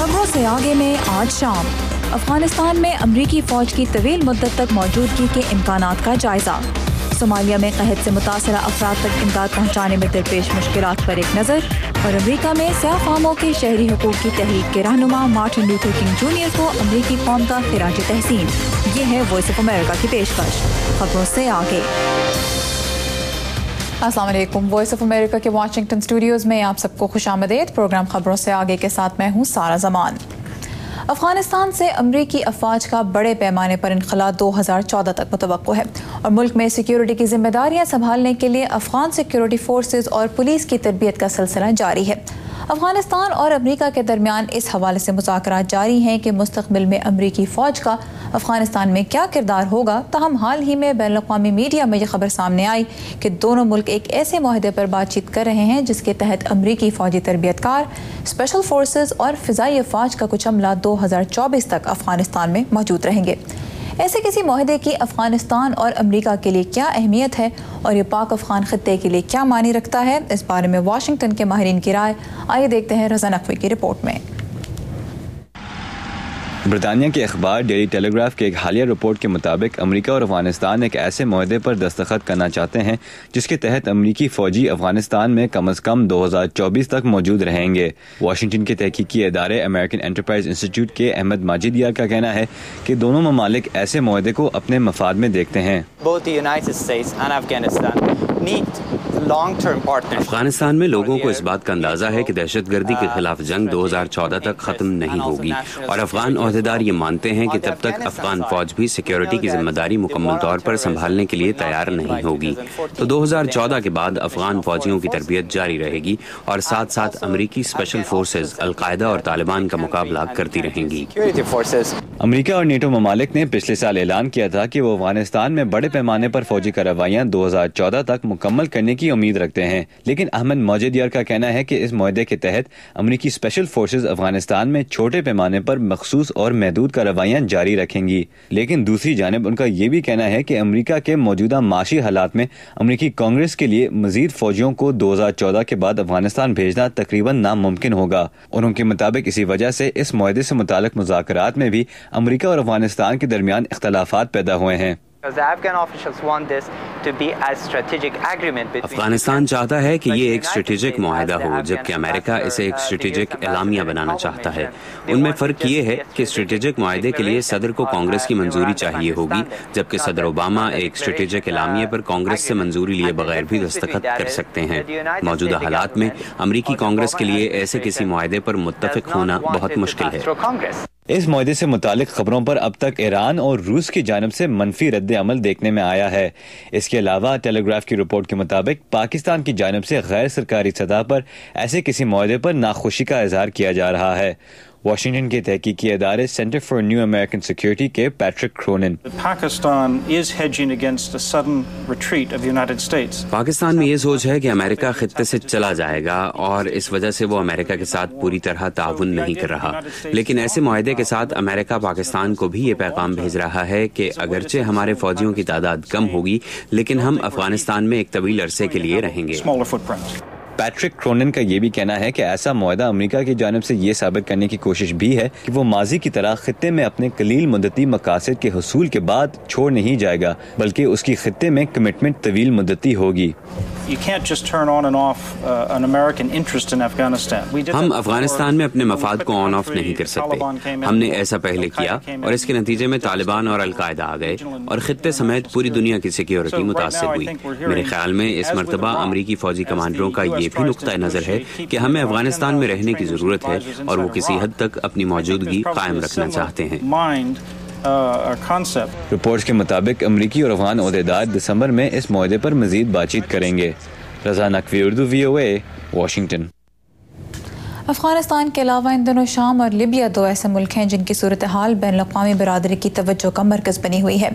खबरों से आगे में आज शाम अफगानिस्तान में अमरीकी फ़ौज की तवील मुद्दत तक मौजूदगी के इम्कानात का जायज़ा। सोमालिया में कहत से मुतासरा अफराद तक इमदाद पहुँचाने में दरपेश मुश्किलात पर एक नज़र। और अमरीका में सयाफ़ामों के शहरी हुकूक़ की तहरीक के रहनुमा मार्टिन लूथर किंग जूनियर को अमरीकी कौम का खिराज तहसीन। ये है वॉइस ऑफ अमेरिका की पेशकश। खबरों से आगे। अस्सलाम वालेकुम। वॉइस ऑफ अमेरिका के वाशिंगटन स्टूडियोज़ में आप सबको खुशामदीद। प्रोग्राम खबरों से आगे के साथ मैं हूँ सारा जमान। अफगानिस्तान से अमरीकी अफवाज का बड़े पैमाने पर इनखला 2014 तक मुतवक्को है और मुल्क में सिक्योरिटी की जिम्मेदारियां संभालने के लिए अफगान सिक्योरिटी फोर्सेस और पुलिस की तरबियत का सिलसिला जारी है। अफगानिस्तान और अमरीका के दरमियान इस हवाले से मुज़ाकरात जारी हैं कि मुस्तक़बिल में अमरीकी फ़ौज का अफगानिस्तान में क्या किरदार होगा। ताहम हाल ही में बैनुल अक़वामी मीडिया में यह खबर सामने आई कि दोनों मुल्क एक ऐसे मुआहदे पर बातचीत कर रहे हैं जिसके तहत अमरीकी फ़ौजी तरबियतकार, स्पेशल फोर्सेस और फ़िज़ाई अफ़वाज का कुछ अमला 2024 तक अफगानिस्तान में मौजूद रहेंगे। ऐसे किसी मुआहदे की अफगानिस्तान और अमरीका के लिए क्या अहमियत है और ये पाक अफगान खत्ते के लिए क्या मानी रखता है, इस बारे में वाशिंगटन के माहिरीन की राय। आइए देखते हैं रज़ा नकवी की रिपोर्ट में। ब्रितानिया के अखबार डेली टेलीग्राफ के एक हालिया रिपोर्ट के मुताबिक अमेरिका और अफगानिस्तान एक ऐसे मुआहदे पर दस्तखत करना चाहते हैं जिसके तहत अमेरिकी फौजी अफगानिस्तान में कम अज़ कम 2024 तक मौजूद रहेंगे। वाशिंगटन के तहकीकी इदारे अमेरिकन एंटरप्राइज इंस्टीट्यूट के अहमद माजिद यार का कहना है कि दोनों ममालिक ऐसे मुआहदे को अपने मफाद में देखते हैं। अफगानिस्तान में लोगों को इस बात का अंदाजा है कि दहशतगर्दी के खिलाफ जंग 2014 तक खत्म नहीं होगी और अफगान ओहदेदार ये मानते हैं कि तब तक अफगान फौज भी सिक्योरिटी की जिम्मेदारी मुकम्मल तौर पर संभालने के लिए तैयार नहीं होगी। तो 2014 के बाद अफगान फौजियों की तरबियत जारी रहेगी और साथ साथ अमरीकी स्पेशल फोर्सेज अलकायदा और तालिबान का मुकाबला करती रहेंगी। अमरीका और नेटो ममालिक ने पिछले साल ऐलान किया था कि वो अफगानिस्तान में बड़े पैमाने पर फौजी कार्रवाइयां 2014 तक मुकम्मल करने की उम्मीद रखते हैं, लेकिन अहमद मौजिद यार का कहना है कि इस मुआहदे के तहत अमरीकी स्पेशल फोर्सेज अफगानिस्तान में छोटे पैमाने पर मखसूस और महदूद कार्रवाइयां जारी रखेंगी। लेकिन दूसरी जानिब उनका ये भी कहना है कि अमरीका के मौजूदा माशी हालात में अमरीकी कांग्रेस के लिए मजीद फौजियों को 2014 के बाद अफगानिस्तान भेजना तकरीबन नामुमकिन होगा और उनके मुताबिक इसी वजह से इस मुआहदे से मुताल्लिक मुज़ाकरात में भी अमरीका और अफगानिस्तान के दरमियान इख्तलाफात पैदा हुए हैं। अफगानिस्तान चाहता है कि ये एक स्ट्रेटेजिक मुआहदा हो, जबकि अमेरिका इसे एक स्ट्रेटेजिक एलामिया बनाना चाहता है। उनमें फ़र्क ये है कि स्ट्रेटेजिक मुआहदे के लिए सदर को कांग्रेस की मंजूरी चाहिए होगी, जबकि सदर ओबामा एक स्ट्रेटेजिक एलामिया पर कांग्रेस से मंजूरी लिए बगैर भी दस्तखत कर सकते हैं। मौजूदा हालात में अमरीकी कांग्रेस के लिए ऐसे किसी मुआहदे पर मुत्तफिक होना बहुत मुश्किल है। इस मुआहदे से मुतालिक खबरों पर अब तक ईरान और रूस की जानिब से मनफी रद्द अमल देखने में आया है। इसके अलावा टेलीग्राफ की रिपोर्ट के मुताबिक पाकिस्तान की जानिब से गैर सरकारी सतह पर ऐसे किसी मुआहदे पर नाखुशी का इजहार किया जा रहा है। वाशिंगटन के तहकीकी इदारे centre for new American security के पैट्रिक क्रोनिन। पाकिस्तान में ये सोच है कि अमेरिका खित्ते से चला जाएगा और इस वजह से वो अमेरिका के साथ पूरी तरह ताउन नहीं कर रहा, लेकिन ऐसे मुआहदे के साथ अमेरिका पाकिस्तान को भी ये पैगाम भेज रहा है कि अगरचे हमारे फौजियों की तादाद कम होगी, लेकिन हम अफगानिस्तान में एक तवील अरसे के लिए रहेंगे। पैट्रिक क्रोनिन का ये भी कहना है कि ऐसा मुआहदा अमेरिका की जानिब से ये साबित करने की कोशिश भी है कि वो माजी की तरह खित्ते में अपने कलील मुद्दती मकासद के हुसूल के बाद छोड़ नहीं जाएगा, बल्कि उसकी खित्ते में कमिटमेंट तवील मुद्दती होगी। हम अफगानिस्तान में अपने मफाद को ऑन ऑफ नहीं कर सकते। हमने ऐसा पहले किया और इसके नतीजे में तालिबान और अलकायदा आ गए और खित्ते समेत पूरी दुनिया की सिक्योरिटी मुतासिर हुई। मेरे ख्याल में इस मरतबा अमरीकी फौजी कमांडरों का ये भी नुक्ता नजर है कि हमें अफगानिस्तान में रहने की जरूरत है और वो किसी हद तक अपनी मौजूदगी कायम रखना चाहते हैं। रिपोर्ट्स के मुताबिक अमरीकी और अफगान ओहदेदार दिसंबर में इस मुआहदे पर मजीद बातचीत करेंगे। रज़ा नकवी, उर्दू VOA, वाशिंगटन। अफगानिस्तान के अलावा इन दिनों शाम और लिबिया दो ऐसे मुल्क हैं जिनकी सूरत हाल बैनुल अक़वामी बिरादरी की तवज्जो का मरकज़ बनी हुई है।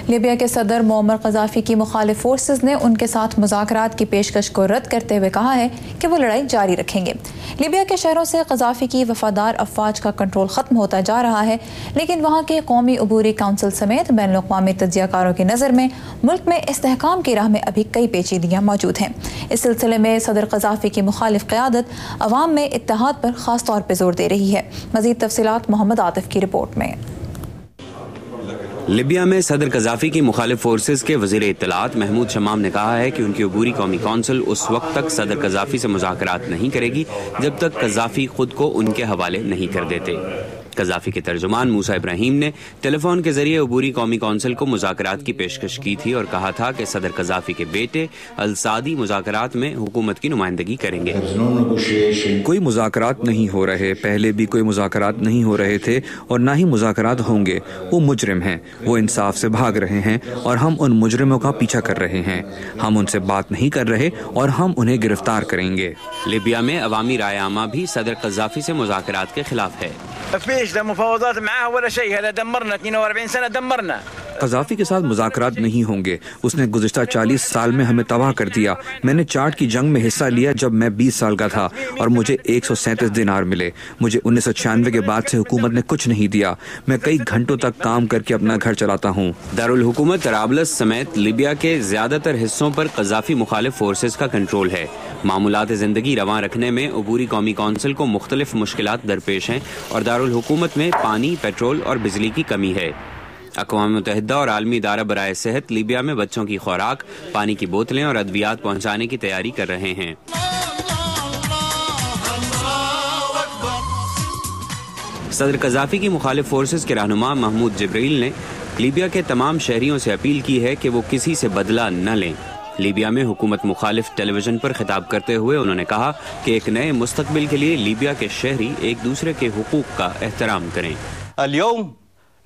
लिबिया के सदर मुअम्मर क़ज़ाफ़ी की मुखालिफ फोर्सेस ने उनके साथ मुज़ाकरात की पेशकश को रद्द करते हुए कहा है कि वो लड़ाई जारी रखेंगे। لیبیا کے شہروں سے قذافی کی وفادار افواج کا کنٹرول ختم ہوتا جا رہا ہے، لیکن وہاں کے قومی عبوری کونسل سمیت بین الاقوامی تجزیہ کاروں کی نظر میں ملک میں استحکام کی راہ میں ابھی کئی پیچیدگیاں موجود ہیں۔ اس سلسلے میں صدر قذافی کی مخالف قیادت عوام میں اتحاد پر خاص طور پہ زور دے رہی ہے۔ مزید تفصیلات محمد عاطف کی رپورٹ میں۔ لیبیا میں صدر قذافی کی مخالف فورسز کے وزیر اطلاعات محمود شمام نے کہا ہے کہ ان کی عبوری قومی کونسل اس وقت تک صدر قذافی سے مذاکرات نہیں کرے گی جب تک قذافی خود کو ان کے حوالے نہیں کر دیتے۔ قذافی کے ترجمان موسیٰ ابراہیم نے ٹیلی فون کے ذریعے عبوری قومی کونسل کو مذاکرات کی پیشکش کی تھی اور کہا تھا کہ صدر قذافی کے بیٹے السادی مذاکرات میں حکومت کی نمائندگی کریں گے۔ کوئی مذاکرات نہیں ہو رہے، پہلے بھی کوئی مذاکرات نہیں ہو رہے تھے اور نہ ہی مذاکرات ہوں گے۔ وہ مجرم ہیں، وہ انصاف سے بھاگ رہے ہیں اور ہم ان مجرموں کا پیچھا کر رہے ہیں۔ ہم ان سے بات نہیں کر رہے اور ہم انہیں گرفتار کریں گے۔ لیبیا میں عوامی رائے عامہ بھی صدر قذافی سے مذاکرات کے خلاف ہے۔ قذافی کے ساتھ مذاکرات نہیں ہوں گے، اس نے گزشتہ 40 سال میں ہمیں تباہ کر دیا۔ میں نے چاڈ کی جنگ میں حصہ لیا جب میں 20 سال کا تھا اور مجھے 137 دینار ملے۔ مجھے 1996 کے بعد سے حکومت نے کچھ نہیں دیا۔ میں کئی گھنٹوں تک کام کر کے اپنا گھر چلاتا ہوں۔ دارالحکومت طرابلس سمیت لیبیا کے زیادہ تر حصوں پر قذافی مخالف فورسز کا کنٹرول ہے۔ معمولات زندگی رواں رکھنے میں عبوری قومی کونسل کو مختلف مشکلات درپیش ہیں اور دارالحکومت میں پانی، پیٹرول اور بجلی کی کمی ہے۔ اقوام متحدہ اور عالمی ادارہ برائے صحت لیبیا میں بچوں کی خوراک، پانی کی بوتلیں اور ادویات پہنچانے کی تیاری کر رہے ہیں۔ صدر قذافی کی مخالف فورسز کے رہنما محمود جبریل نے لیبیا کے تمام شہریوں سے اپیل کی ہے کہ وہ کسی سے بدلہ نہ لیں۔ لیبیا میں حکومت مخالف ٹیلی ویژن پر خطاب کرتے ہوئے انہوں نے کہا کہ ایک نئے مستقبل کے لیے لیبیا کے شہری ایک دوسرے کے حقوق کا احترام کریں۔ اليوم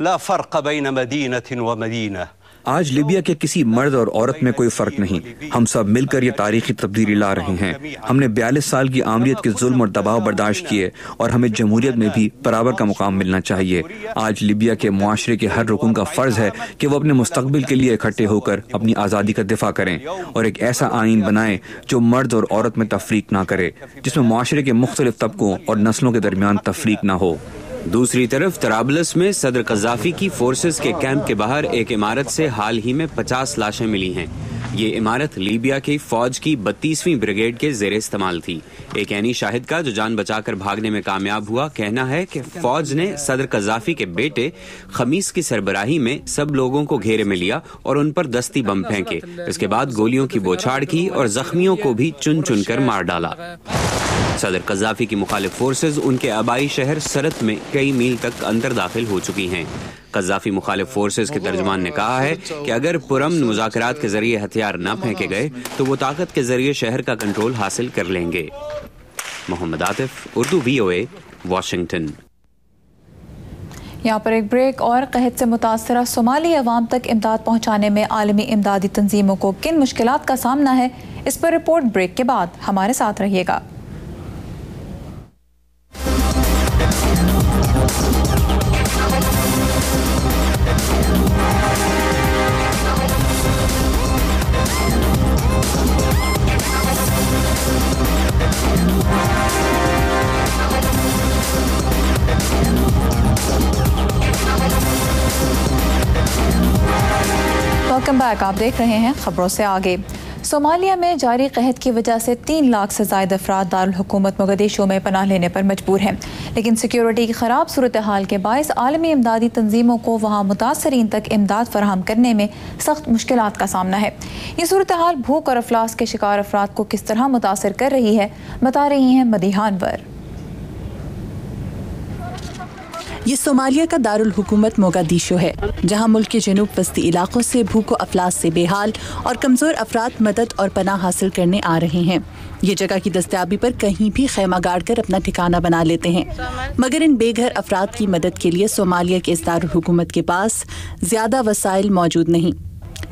لا فرق بين مدينة ومدينة۔ آج لیبیا کے کسی مرد اور عورت میں کوئی فرق نہیں، ہم سب مل کر یہ تاریخی تبدیلی لا رہے ہیں۔ ہم نے 42 سال کی آمریت کے ظلم اور دباؤ برداشت کیے اور ہمیں جمہوریت میں بھی برابر کا مقام ملنا چاہیے۔ آج لیبیا کے معاشرے کے ہر رکن کا فرض ہے کہ وہ اپنے مستقبل کے لیے اکٹھے ہو کر اپنی آزادی کا دفاع کریں اور ایک ایسا آئین بنائیں جو مرد اور عورت میں تفریق نہ کرے، جس میں معاشرے کے مختلف طبقوں اور نسلوں کے درمیان تفریق نہ ہو۔ دوسری طرف طرابلس میں صدر قذافی کی فورسز کے کیمپ کے باہر ایک عمارت سے حال ہی میں 50 لاشیں ملی ہیں۔ یہ عمارت لیبیا کی فوج کی 32ویں بریگیڈ کے زیر استعمال تھی۔ ایک عینی شاہد کا جو جان بچا کر بھاگنے میں کامیاب ہوا کہنا ہے کہ فوج نے صدر قذافی کے بیٹے خمیس کی سربراہی میں سب لوگوں کو گھیرے میں لیا اور ان پر دستی بم پھینکے، اس کے بعد گولیوں کی بوچھاڑ کی اور زخمیوں کو بھی چن چن کر مار ڈالا۔ صدر قذافی کی مخالف فورسز ان کے آبائی شہر سرت میں کئی میل تک اندر داخل ہو چکی ہیں۔ قذافی مخالف فورسز کے ترجمان نے کہا ہے کہ اگر پرامن مذاکرات کے ذریعے ہتھیار نہ پھینکے گئے تو وہ طاقت کے ذریعے شہر کا کنٹرول حاصل کر لیں گے۔ محمد عاطف، اردو VOA، واشنگٹن۔ یہاں پر ایک بریک۔ اور قحط سے متاثرہ صومالی عوام تک امداد پہنچانے میں عالمی امدادی تنظیموں کو کن مشکلات کا سامنا ہے، اس پر رپورٹ بریک کے بعد ہمارے ساتھ رہیے گا۔ ویلکم بیک، آپ دیکھ رہے ہیں خبروں سے آگے۔ صومالیہ میں جاری قحط کی وجہ سے 3 لاکھ سے زائد افراد دارالحکومت مگدیشو میں پناہ لینے پر مجبور ہیں، لیکن سیکیورٹی کی خراب صورتحال کے باعث عالمی امدادی تنظیموں کو وہاں متاثرین تک امداد فراہم کرنے میں سخت مشکلات کا سامنا ہے۔ یہ صورتحال بھوک اور افلاس کے شکار افراد کو کس طرح متاثر کر رہی ہے، بتا رہی ہیں مدیحہ انور۔ یہ صومالیہ کا دارالحکومت موگادیشو ہے، جہاں ملک کے جنوب وسطی علاقوں سے بھوک و افلاس سے بے حال اور کمزور افراد مدد اور پناہ حاصل کرنے آ رہے ہیں۔ یہ جگہ کی دستیابی پر کہیں بھی خیمہ گاڑ کر اپنا ٹھکانہ بنا لیتے ہیں، مگر ان بے گھر افراد کی مدد کے لیے صومالیہ کے اس دارالحکومت کے پاس زیادہ وسائل موجود نہیں۔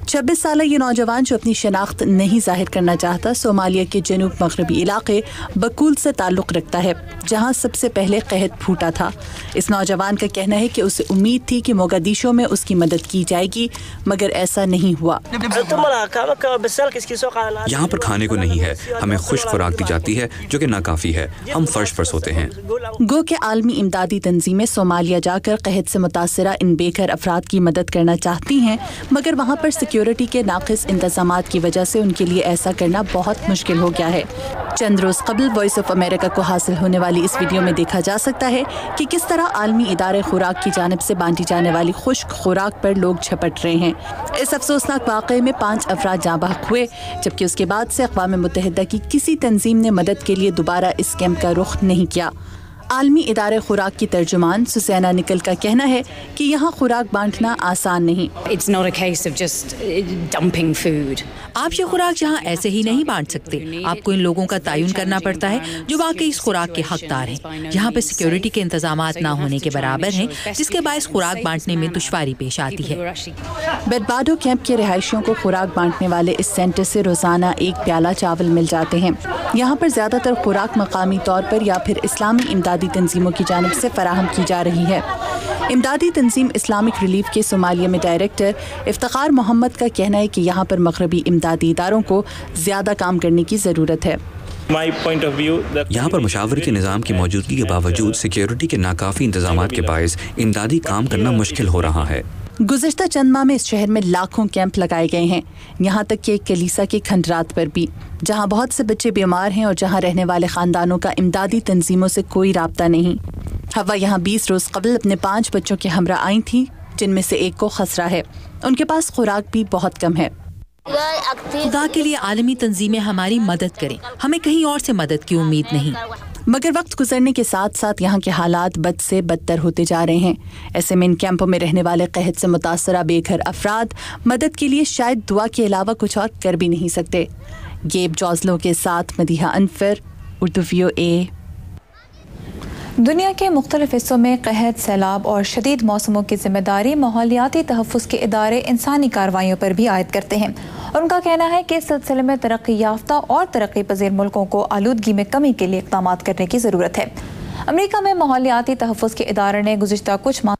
26 साल ये नौजवान जो अपनी शनाख्त नहीं जाहिर करना चाहता सोमालिया के जनूब मगरबी इलाके बकूल से ताल्लुक़ रखता है, जहां सबसे पहले कहत फूटा था। इस नौजवान का कहना है कि उसे उम्मीद थी कि मोगादिशो में उसकी मदद की जाएगी, मगर ऐसा नहीं हुआ। यहाँ पर खाने को नहीं है, हमें खुश खुराक दी जाती है जो कि नाकाफी है, हम फर्श पर सोते हैं। गो के आलमी इमदादी तंजीमें सोमालिया जाकर कहत से मुतासरा इन बेघर अफराद की मदद करना चाहती हैं, मगर वहाँ पर सिक्योरिटी के नाक़िस इंतज़ामात की वजह से उनके लिए ऐसा करना बहुत मुश्किल हो गया है। चंद रोज़ कबल वॉइस ऑफ अमेरिका को हासिल होने वाली इस वीडियो में देखा जा सकता है कि किस तरह आलमी इदारे खुराक की जानिब से बांटी जाने वाली खुश्क खुराक पर लोग झपट रहे हैं। इस अफसोसनाक वाक़े में 5 अफराद जाँ बहक हुए, जबकि उसके बाद से अक़वाम मुत्तहिदा की किसी तंजीम ने मदद के लिए दोबारा इस कैंप का रुख नहीं किया। आलमी इदारे खुराक की तर्जुमान सुसैना निकल का कहना है कि यहाँ खुराक बांटना आसान नहीं। It's not a case of just dumping food. आप ये खुराक यहाँ ऐसे ही नहीं बांट सकते, आपको इन लोगों का तयन करना पड़ता है जो वाकई इस खुराक के हकदार हैं। यहाँ पे सिक्योरिटी के इंतजामात ना होने के बराबर हैं, जिसके बायस खुराक बांटने में दुश्वारी पेश आती है। बेडबाडो कैंप के रिहायशियों को खुराक बांटने वाले इस सेंटर से रोजाना 1 प्याला चावल मिल जाते हैं। यहाँ पर ज्यादातर खुराक मकामी तौर पर या फिर इस्लामी इमदादी तंजीमों की जानिब से फराहम की जा रही है। इमदादी तंजीम इस्लामिक रिलीफ के सोमालिया में डायरेक्टर इफ्तिखार मोहम्मद का कहना है कि यहाँ पर मगरबी इमदादी इदारों को ज्यादा काम करने की ज़रूरत है। यहाँ पर मुशावरती निज़ाम की मौजूदगी के बावजूद सिक्योरिटी के नाकाफी इंतजामात के बायस इमदादी काम करना मुश्किल हो रहा है। गुज़िश्ता चंद माह में इस शहर में लाखों कैंप लगाए गए हैं, यहाँ तक कि एक कलीसा के खंडरात पर भी, जहाँ बहुत से बच्चे बीमार हैं और जहाँ रहने वाले ख़ानदानों का इमदादी तंजीमों से कोई राब्ता नहीं। हवा यहाँ 20 रोज़ कबल अपने 5 बच्चों के हमरा आई थी, जिनमें से एक को खसरा है। उनके पास खुराक भी बहुत कम है। खुदा के लिए आलमी तंजीमें हमारी मदद करें, हमें कहीं और से मदद की उम्मीद नहीं। मगर वक्त गुजरने के साथ साथ यहाँ के हालात बद से बदतर होते जा रहे हैं। ऐसे में इन कैंपों में रहने वाले कहत से मुतासरा बेघर अफराद मदद के लिए शायद दुआ के अलावा कुछ और कर भी नहीं सकते। गेब जॉजलो के साथ मदीहा अनफर, उर्दू VOA। दुनिया के मुख्तलिफ हिस्सों में कहत, सैलाब और शदीद मौसमों की जिम्मेदारी माहौलियाती तहफ़्फ़ुज़ के इदारे इंसानी कार्रवाइयों पर भी आयद करते हैं, और उनका कहना है कि इस सिलसिले में तरक्की याफ्ता और तरक्की पज़ीर मुल्कों को आलूदगी में कमी के लिए इक़दामात करने की ज़रूरत है। अमरीका में माहौलियाती तहफ़्फ़ुज़ के इदारे ने गुज़िश्ता कुछ माह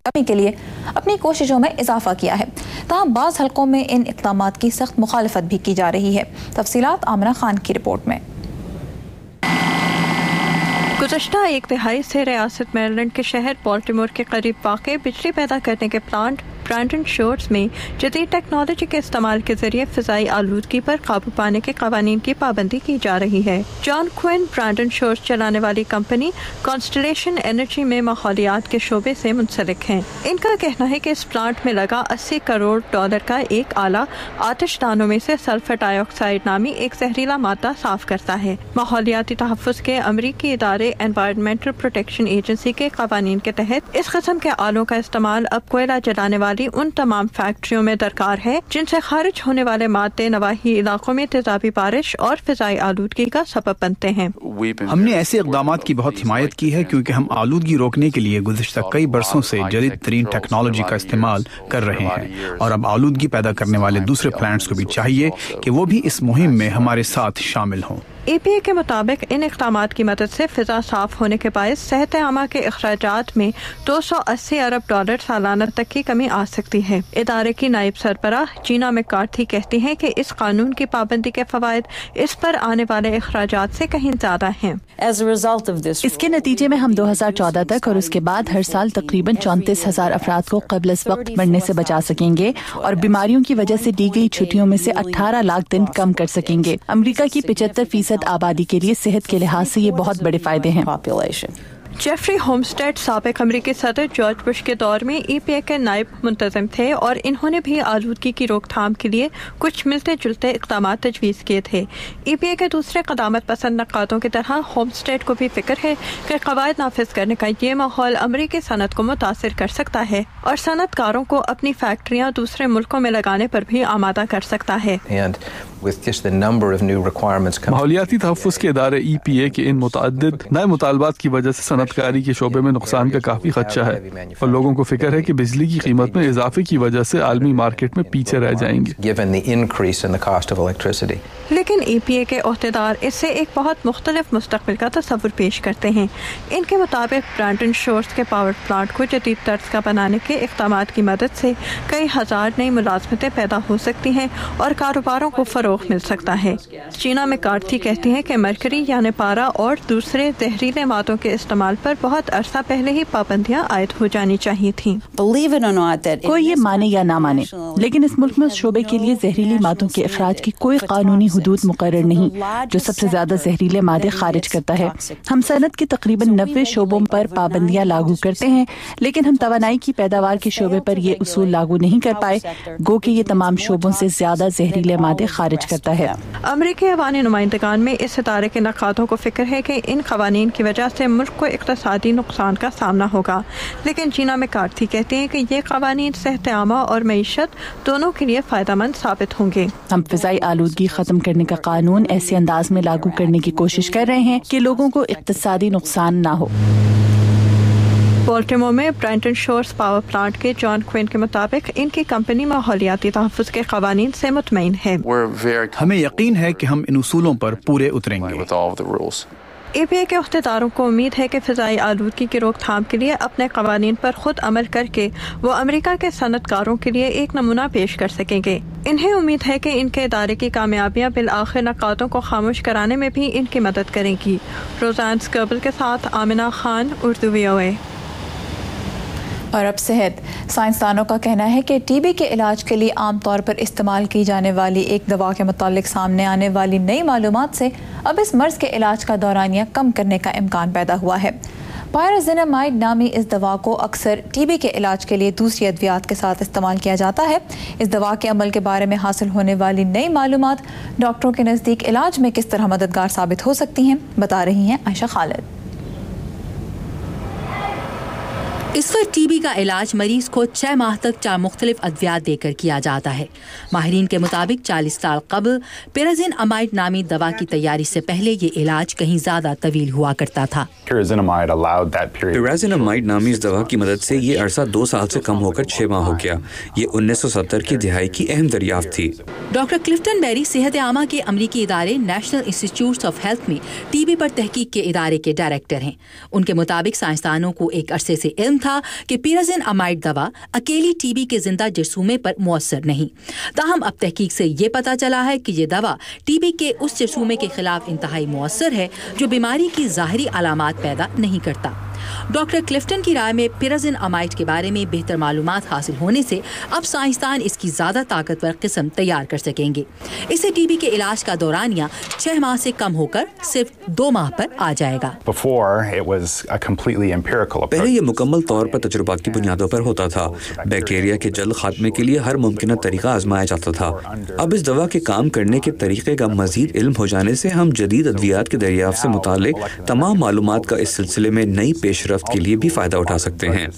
कमी के लिए अपनी कोशिशों में इजाफा किया है, ताहम बाज़ हलकों में इन इक़दामात की सख्त मुखालफत भी की जा रही है। तफसीलात आमना खान की रिपोर्ट में। गुज़श्ता 1 तिहाई से रियासत मैरीलैंड के शहर बाल्टीमोर के करीब वाक़े बिजली पैदा करने के प्लांट ब्रैंडन शोर्स में जदीद टेक्नोलॉजी के इस्तेमाल के जरिए फ़िज़ाई आलूदगी पर काबू पाने के क़वानीन की पाबंदी की जा रही है। जॉन क्विन ब्रैंडन शोर्स चलाने वाली कंपनी कॉन्स्टलेशन एनर्जी में माहौलियात के शोबे से मुंसलिक है। इनका कहना है कि इस प्लांट में लगा $80 करोड़ का एक आला आतिशदानों में से सल्फर डाइऑक्साइड नामी एक जहरीला मादा साफ करता है। माहौलियाती तहफ़्फ़ुज़ के अमरीकी इदारे एनवायरमेंटल प्रोटेक्शन एजेंसी के क़वानीन के तहत इस किस्म के आलों का इस्तेमाल अब कोयला जलाने वाली उन तमाम फैक्ट्रियों में दरकार है जिनसे खारिज होने वाले मादे नवाही इलाकों में तेजाबी बारिश और फिजाई आलूदगी का सबब बनते हैं। हमने ऐसे इक़दामात की बहुत हिमायत की है क्योंकि हम आलूदगी रोकने के लिए गुज़िश्ता कई बरसों से जदीद तरीन टेक्नोलॉजी का इस्तेमाल कर रहे हैं, और अब आलूदगी पैदा करने वाले दूसरे प्लांट्स को भी चाहिए कि वो भी इस मुहिम में हमारे साथ शामिल हों। EPA के मुताबिक इन इक़दामात की मदद से फ़िज़ा साफ होने के बायस सेहत आमा के अखराजात में $280 अरब सालाना तक की कमी आ सकती है। इदारे की नायब सरबराह जीना मैकार्थी कहती हैं कि इस कानून की पाबंदी के फ़वाइद इस पर आने वाले अखराजात से कहीं ज़्यादा हैं। इसके नतीजे में हम 2014 तक और उसके बाद हर साल तकरीबन 34,000 अफराद को क़ब्ल इस वक्त मरने से बचा सकेंगे, और बीमारियों की वजह से दी गई छुट्टियों में से 18 लाख दिन कम कर सकेंगे। अमरीका की 75% आबादी के लिए सेहत के लिहाज से ये बहुत बड़े फायदे हैं। जेफरी होमस्टेड साबिक अमरीकी सदर जॉर्ज बुश के दौर में EPA के नायब मुंतज़िम थे, और इन्होंने भी आलूदगी की रोकथाम के लिए कुछ मिलते जुलते इक़दामात तजवीज़ किए थे। EPA के दूसरे क़दामत पसंद नक़ादों की तरह होमस्टेड को भी फिक्र है कि क़वायद नाफिज करने का ये माहौल अमरीकी सनत को मुतासिर कर सकता है और सनतकारों को अपनी फैक्ट्रियाँ दूसरे मुल्कों में लगाने पर भी आमादा कर सकता है। माहौलियाती तहफ़्फ़ुज़ के इदारे EPA के इन मुतअद्दिद नए मुतालबात की वजह से सनअतकारी के शोबे में नुकसान का काफ़ी खदशा है और लोगों को फिक्र है कि बिजली की कीमत में इजाफे की वजह से आलमी मार्केट में पीछे रह जाएंगे। लेकिन EPA के ओहदेदार इससे एक बहुत मुख्तलिफ मुस्तक़बिल का तस्वुर पेश करते हैं। इनके मुताबिक ब्रैंटन शोर्स के पावर प्लांट को जदीद तर्ज का बनाने के इक़दामात की मदद से कई हज़ार नई मुलाज़मतें पैदा हो सकती हैं और कारोबारों को फ़रोग़ मिल सकता है। चीना मैकार्थी कहती हैं कि मरकरी यानी पारा और दूसरे जहरीले मादों के इस्तेमाल पर बहुत अरसा पहले ही पाबंदियाँ आयद हो जानी चाहिए थीं। कोई ये माने या ना माने, लेकिन इस मुल्क में उस शोबे के लिए जहरीली मादों के अखराज की कोई कानूनी हुदूद मुकर्रर नहीं जो सबसे ज्यादा जहरीले मादे खारिज करता है। हम सनत के तकरीबन 90 शोबों पर पाबंदियां लागू करते हैं, लेकिन हम तवानाई की पैदावार के शोबे पर ये उसूल लागू नहीं कर पाए, गो कि ये तमाम शोबों से ज्यादा जहरीले मादे खारिज करता है। अमरीकी अवानी नुमाइंदगान में इस इदारे के नकादों को फिक्र है कि इन कवानीन की वजह से मुल्क को इक़्तिसादी नुकसान का सामना होगा, लेकिन चीना मैकार्थी कहते हैं कि ये कवानीन सेहत आमा और मईशत दोनों के लिए फ़ायदेमंद साबित होंगे। हम फ़िज़ाई आलूदगी ख़त्म करने का कानून ऐसे अंदाज में लागू करने की कोशिश कर रहे हैं कि लोगों को इक़्तिसादी नुकसान ना हो। बाल्टिमोर में ब्रैंटन शोर्स पावर प्लांट के जॉन क्विन के मुताबिक इनकी कंपनी माहौलियाती तहफ़्फ़ुज़ के क़वानीन से मुतमईन है। हमें यकीन है कि हम इन उसूलों पर पूरे उतरेंगे। EPA के अहदेदारों को उम्मीद है कि फ़िज़ाई आलूदगी की रोकथाम के लिए अपने क़वानीन पर खुद अमल करके वो अमेरिका के सनतकारों के लिए एक नमूना पेश कर सकेंगे। इन्हें उम्मीद है कि इनके इदारे की कामयाबियाँ बिल आखिर नकातों को खामोश कराने में भी इनकी मदद करेंगी। रोज़ान स्कर्बल के साथ आमिना खान, उर्दू VOA। और अब सेहत। साइंसदानों का कहना है कि टीबी के इलाज के लिए आम तौर पर इस्तेमाल की जाने वाली एक दवा के मुतालिक सामने आने वाली नई मालूमात से अब इस मर्ज़ के इलाज का दौरानिया कम करने का इम्कान पैदा हुआ है। पायराज़िनामाइड नामी इस दवा को अक्सर टीबी के इलाज के लिए दूसरी अद्वियात के साथ इस्तेमाल किया जाता है। इस दवा के अमल के बारे में हासिल होने वाली नई मालूमात डॉक्टरों के नज़दीक इलाज में किस तरह मददगार साबित हो सकती हैं, बता रही हैं आयशा खालिद। इस वक्त टीबी का इलाज मरीज को 6 माह तक 4 मुख्तलिफ अद्वियात देकर किया जाता है। माहिरीन के मुताबिक 40 साल कबल पिराज़िनामाइड नामी दवा की तैयारी से पहले ये इलाज कहीं ज्यादा तवील हुआ करता था। पिराज़िनामाइड नामी इस दवा की मदद से ये अरसा 2 साल से कम होकर 6 माह हो गया। ये 1970 की दिहाई की अहम दरियाफ्त थी। डॉक्टर क्लिफ्टन बेरी सेहत आमा के अमरीकी इदारे नेशनल इंस्टीट्यूट ऑफ हेल्थ में टीबी पर तहकीक के इदारे के डायरेक्टर हैं। उनके मुताबिक साइंसदानों को एक अरसे से इल्म था कि पिराज़िनामाइड दवा अकेली टीबी के जिंदा जरसूमे पर मुअस्सर नहीं। ताहम अब तहकीक से ये पता चला है कि ये दवा टीबी के उस जरसूमे के खिलाफ इंतहाई मुअस्सर है जो बीमारी की ज़ाहिरी अलामात पैदा नहीं करता। डॉक्टर क्लिफ्टन की राय में पिराज़िनामाइड के बारे में बेहतर मालूमात हासिल होने से अब साइंसदान इसकी ज़्यादा ताकतवर किस्म तैयार कर सकेंगे। इससे टीबी के इलाज का दौरानिया 6 माह से कम होकर सिर्फ 2 माह पर आ जाएगा। पहले ये मुकम्मल तौर पर तजुर्बाती बुनियादों पर होता था। बैक्टीरिया के जल्द खात्मे के लिए हर मुमकिन तरीका आजमाया जाता था। अब इस दवा के काम करने के तरीके का मजीद इल्म हो जाने से हम जदीद अद्वियात के दरियाफ्त से मुताल्लिक तमाम मालूमात का इस सिलसिले में नई पेशरफ्त के लिए भी फायदा उठा सकते हैं।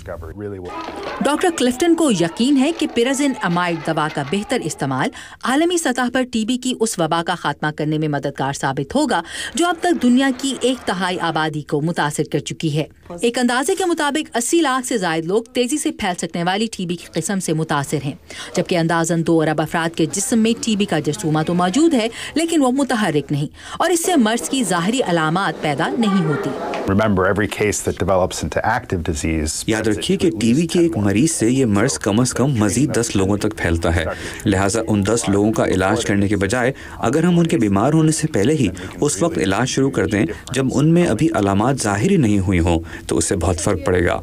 डॉक्टर क्लिफ्टन को यकीन है कि पिराज़िनामाइड दवा का बेहतर इस्तेमाल आलमी सतह पर टीबी की उस वबा का खात्मा करने में मददगार साबित होगा जो अब तक दुनिया की 1/3 आबादी को मुतासिर कर चुकी है। एक अंदाजे के मुताबिक 80 लाख से ज्यादा लोग तेजी से फैल सकने वाली टीबी की किस्म से मुतासिर हैं, जबकि अंदाजन 2 अरब अफराद के जिस्म में टीबी का जरसूमा तो मौजूद है लेकिन वो मुतहर्रिक नहीं और इससे मर्ज की ज़ाहिरी अलामात पैदा नहीं होती। याद रखिए कि टीबी के एक मरीज से ये मर्ज कम से कम मजीद 10 लोगों तक फैलता है। लिहाजा उन 10 लोगों का इलाज करने के बजाय अगर हम उनके बीमार होने से पहले ही उस वक्त इलाज शुरू कर दें जब उनमें अभी अलामात जाहिर नहीं हुई हों तो उससे बहुत फर्क पड़ेगा।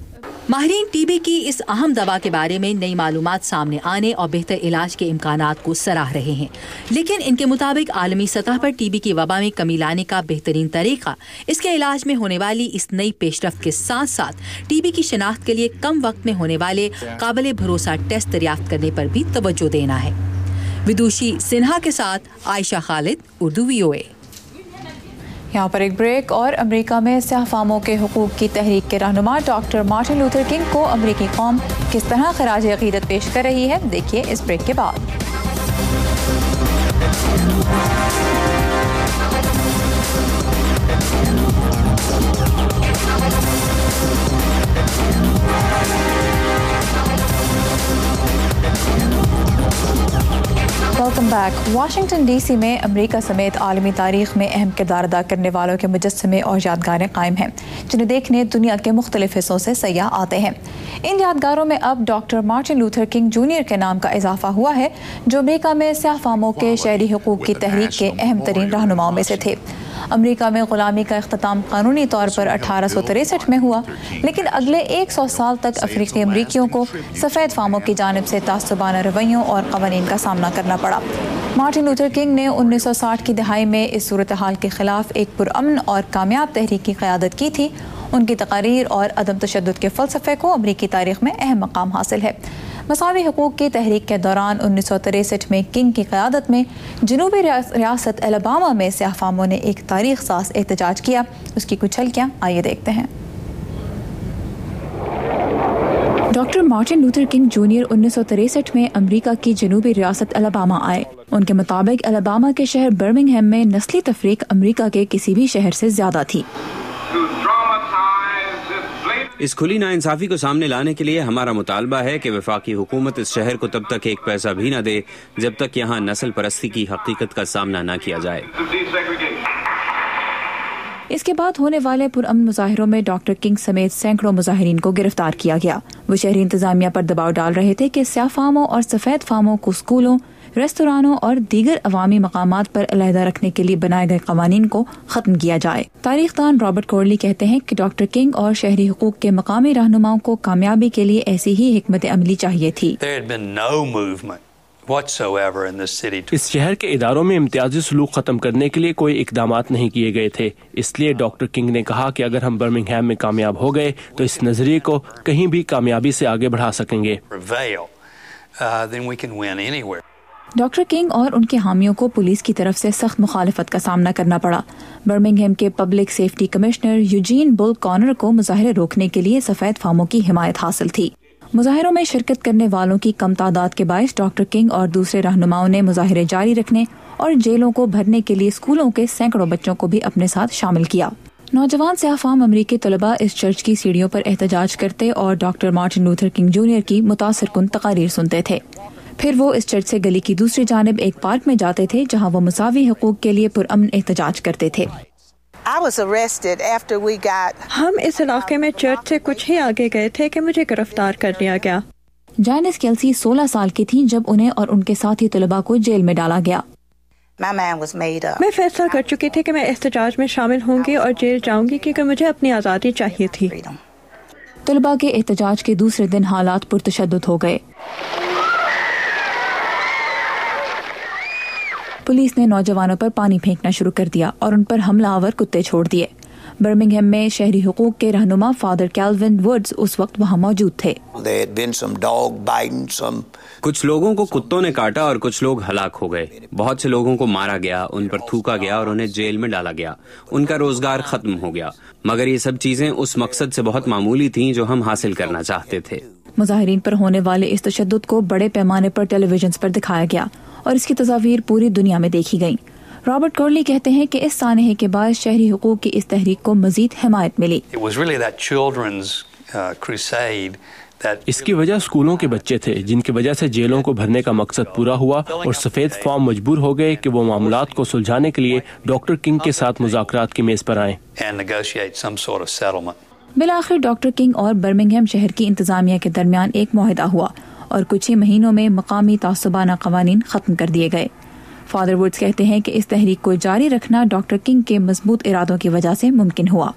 माहिरीन टीबी की इस अहम दवा के बारे में नई मालूमात सामने आने और बेहतर इलाज के इम्कानात को सराह रहे हैं, लेकिन इनके मुताबिक आलमी सतह पर टीबी की वबा में कमी लाने का बेहतरीन तरीका इसके इलाज में होने वाली इस नई पेशरफ्त के साथ साथ टीबी की शिनाख्त के लिए कम वक्त में होने वाले काबिल भरोसा टेस्ट दरियाफ्त करने पर भी तवज्जो देना है। विदुषी सिन्हा के साथ आयशा खालिद, उर्दू VOA। यहाँ पर एक ब्रेक। और अमेरिका में स्याहफामों के हुकूक की तहरीक के रहनुमा डॉक्टर मार्टिन लूथर किंग को अमेरिकी कौम किस तरह खराज अकीदत पेश कर रही है, देखिए इस ब्रेक के बाद। Welcome back. Washington D C میں امریکہ سمیت عالمی تاریخ میں اہم کردار ادا کرنے والوں کے مجسمے اور یادگاریں قائم ہیں جنہیں دیکھنے دنیا کے مختلف حصوں سے سیاح آتے ہیں۔ ان یادگاروں میں اب doctor Martin Luther king junior کے نام کا اضافہ ہوا ہے، جو امریکہ میں سیاہ فاموں کے شہری حقوق کی تحریک کے اہم ترین رہنماؤں میں سے تھے۔ امریکہ میں غلامی کا اختتام قانونی طور پر 1863 میں ہوا، لیکن اگلے 100 سال تک افریقی امریکیوں کو سفید فاموں کی جانب سے تعصبانہ رویوں اور قوانین کا سامنا کرنا پڑا۔ مارٹن لوتھر کنگ نے 1960 کی دہائی میں اس صورتحال کے خلاف ایک پرامن اور کامیاب تحریک کی قیادت کی تھی۔ ان کی تقاریر اور عدم تشدد کے فلسفے کو امریکی تاریخ میں اہم مقام حاصل ہے۔ مساوی حقوق کی تحریک کے دوران 1963 میں کنگ کی قیادت میں جنوبی ریاست الاباما میں سیاہ فاموں نے ایک تاریخ ساز احتجاج کیا۔ اس کی کچھ جھلکیاں آئیے دیکھتے ہیں۔ Doctor Martin Luther king junior 1963 میں امریکہ کی جنوبی ریاست الاباما آئے۔ ان کے مطابق الاباما کے شہر برمنگھم میں نسلی تفریق امریکہ کے کسی بھی شہر سے زیادہ تھی۔ اس کھلی ناانصافی کو سامنے لانے کے لیے ہمارا مطالبہ ہے کہ وفاقی حکومت اس شہر کو تب تک ایک پیسہ بھی نہ دے جب تک یہاں نسل پرستی کی حقیقت کا سامنا نہ کیا جائے۔ اس کے بعد ہونے والے پرامن مظاہروں میں ڈاکٹر کنگ سمیت سینکڑوں مظاہرین کو گرفتار کیا گیا۔ وہ شہری انتظامیہ پر دباؤ ڈال رہے تھے کہ سیاہ فاموں اور سفید فاموں کو اسکولوں، ریستورانوں اور دیگر عوامی مقامات پر علیحدہ رکھنے کے لیے بنائے گئے قوانین کو ختم کیا جائے۔ تاریخ دان رابرٹ کورلی کہتے ہیں کہ ڈاکٹر کنگ اور شہری حقوق کے مقامی رہنماؤں کو کامیابی کے لیے ایسی ہی حکمت عملی چاہیے تھی۔ اس شہر کے اداروں میں امتیازی سلوک ختم کرنے کے لیے کوئی اقدامات نہیں کیے گئے تھے۔ اس لیے ڈاکٹر کنگ نے کہا کہ اگر ہم برمنگھم میں کامیاب ہو گئے تو اس نظریے کو کہیں بھی کامیابی سے آگے بڑھا سکیں گے۔ ڈاکٹر کنگ اور ان کے حامیوں کو پولیس کی طرف سے سخت مخالفت کا سامنا کرنا پڑا۔ برمنگھم کے پبلک سیفٹی کمشنر یوجین بل کانر کو مظاہرے روکنے کے لیے سفید فاموں کی حمایت حاصل تھی۔ مظاہروں میں شرکت کرنے والوں کی کم تعداد کے باعث ڈاکٹر کنگ اور دوسرے رہنماؤں نے مظاہرے جاری رکھنے اور جیلوں کو بھرنے کے لیے اسکولوں کے سینکڑوں بچوں کو بھی اپنے ساتھ شامل کیا۔ نوجوان سیاہ فام امریکی طلباء اس چرچ کی سیڑھیوں پر احتجاج کرتے اور doctor Martin Luther king junior کی متاثر کن تقاریر سنتے تھے۔ پھر وہ اس چرچ سے گلی کی دوسری جانب ایک پارک میں جاتے تھے جہاں وہ مساوی حقوق کے لیے پرامن احتجاج کرتے تھے۔ ہم اس علاقے میں چرچ سے کچھ ہی آگے گئے تھے کہ مجھے گرفتار کر لیا گیا۔ جانس کیلسی 16 سال کی تھیں جب انہیں اور ان کے ساتھی طلباء کو جیل میں ڈالا گیا۔ میں فیصلہ کر چکی تھی کہ میں احتجاج میں شامل ہوں گی اور جیل جاؤں گی کیونکہ مجھے اپنی آزادی چاہیے تھی۔ طلباء کے احتجاج کے دوسرے دن حالات پرتشدد ہو گئے۔ پولیس نے نوجوانوں پر پانی پھینکنا شروع کر دیا اور ان پر حملہ آور کتے چھوڑ دیے۔ برمنگھم میں شہری حقوق کے رہنما فادر کیلوین وڈز اس وقت وہاں موجود تھے۔ کچھ لوگوں کو کتوں نے کاٹا اور کچھ لوگ ہلاک ہو گئے۔ بہت سے لوگوں کو مارا گیا، ان پر تھوکا گیا اور انہیں جیل میں ڈالا گیا۔ ان کا روزگار ختم ہو گیا، مگر یہ سب چیزیں اس مقصد سے بہت معمولی تھیں جو ہم حاصل کرنا چاہتے تھے۔ مظاہرین پر ہونے والے اس تشدد کو بڑے پیمانے پر ٹیلی ویژنز پر دکھایا گیا اور اس کی تصاویر پوری دنیا میں دیکھی گئیں۔ رابرٹ کورلی کہتے ہیں کہ اس سانحے کے بعد شہری حقوق کی اس تحریک کو مزید حمایت ملی۔ اس کی وجہ اسکولوں کے بچے تھے جن کی وجہ سے جیلوں کو بھرنے کا مقصد پورا ہوا اور سفید فام مجبور ہو گئے کہ وہ معاملات کو سلجھانے کے لیے ڈاکٹر کنگ کے ساتھ مذاکرات کی میز پر آئیں۔ بالآخر ڈاکٹر کنگ اور برمنگھم شہر کی انتظامیہ کے درمیان ایک معاہدہ ہوا اور کچھ ہی مہینوں میں مقامی تعصبانہ قوانین ختم کر دیے گئے۔ فادر وڈز کہتے ہیں کہ اس تحریک کو جاری رکھنا ڈاکٹر کنگ کے مضبوط ارادوں کی وجہ سے ممکن ہوا۔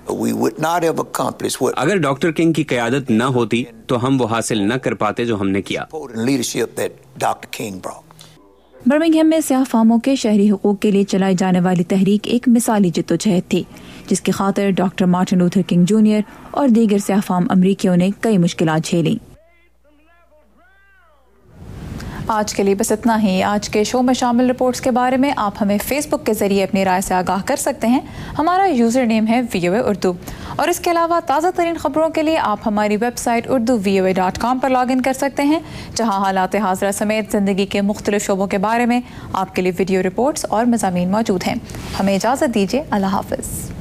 اگر ڈاکٹر کنگ کی قیادت نہ ہوتی تو ہم وہ حاصل نہ کر پاتے جو ہم نے کیا۔ برمنگھم میں سیاہ فاموں کے شہری حقوق کے لیے چلائی جانے والی تحریک ایک مثالی جدوجہد تھی جس کی خاطر doctor Martin Luther king junior اور دیگر سیاہ فام امریکیوں نے کئی مشکلات جھیلیں۔ آج کے لیے بس اتنا ہی. آج کے شو میں شامل رپورٹس کے بارے میں آپ ہمیں فیس بک کے ذریعے اپنی رائے سے آگاہ کر سکتے ہیں. ہمارا یوزر نیم ہے VOA اردو. اور اس کے علاوہ تازہ ترین خبروں کے لیے آپ ہماری ویب سائٹ urduvoa.com پر لاگ ان کر سکتے ہیں, جہاں حالات حاضرہ سمیت زندگی کے مختلف شعبوں کے بارے میں آپ کے لیے ویڈیو رپورٹس اور مضامین موجود ہیں. ہمیں اجازت دیجیے. اللہ حافظ.